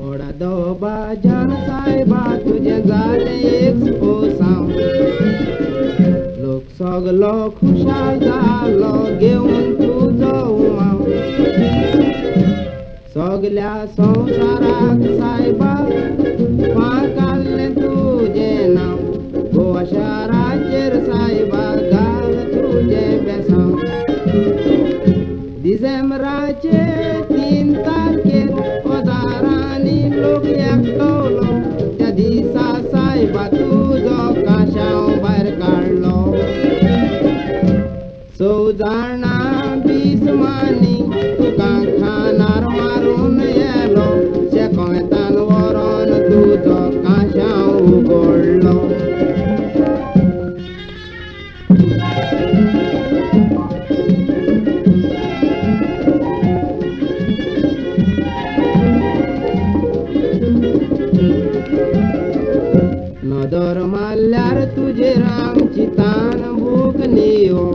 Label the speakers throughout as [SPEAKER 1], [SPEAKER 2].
[SPEAKER 1] वडदोबा जान साहेबा तुझे झाले एक पोसाव लोक सगलो खुशाल जालो घेऊन तुझो उमाव सगल्या संसाराक साहेबा पाकाले तुझे नाव गोवा शहराचेर साहेबा घाल तुझे बेसाव डिसेंबराचे 3 तारखेर ओजारांनी लोक एकटवलो त्या दिसा साहेबा तुझो काशाव भायर काडलो चौजाणां बिस्मांनी तुका खानार मारून येलो शेकोवेतान व्हरोन तुजो काशाव उगडलो नदर मारल्यार तुजेर आमची तान भूक नियो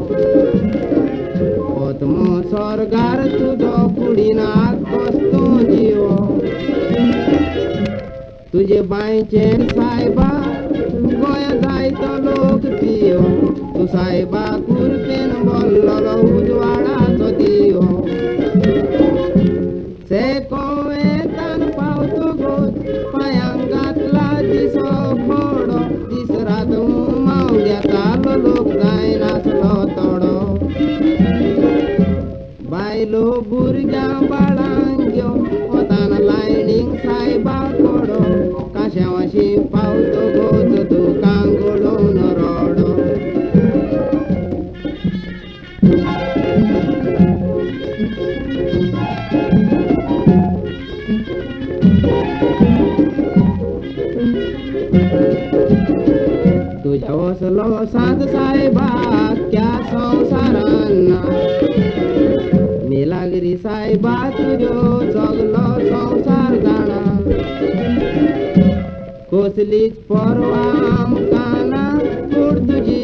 [SPEAKER 1] ओतमो स्वर्गार तुजो कुडीनाक बसतो जियो तुजे बांयचेर साहेबा गोंया जायतो लोक पियो तू साहेबा कुर्तेन बोल्लोलो उजवाडाचो दियो शेकोवेतान पावतो गोत पांयांक घातला दिसो फोडो दीस रात उमाव घेतालो लोक जाय नाचलो तोडो बायलो भुरग्यां बाळांक घेवन वतान लायनीक साहेबा कोडो काश्यावाशी पावतो गोत दुकान घडोवन रोडो तुझ्या वसलो साध साहेबा क्या संसारांना मिलागिरी साहेबा तुझो जगलो संसार जाणा कसलीच परवा आमकां ना पूण तुजी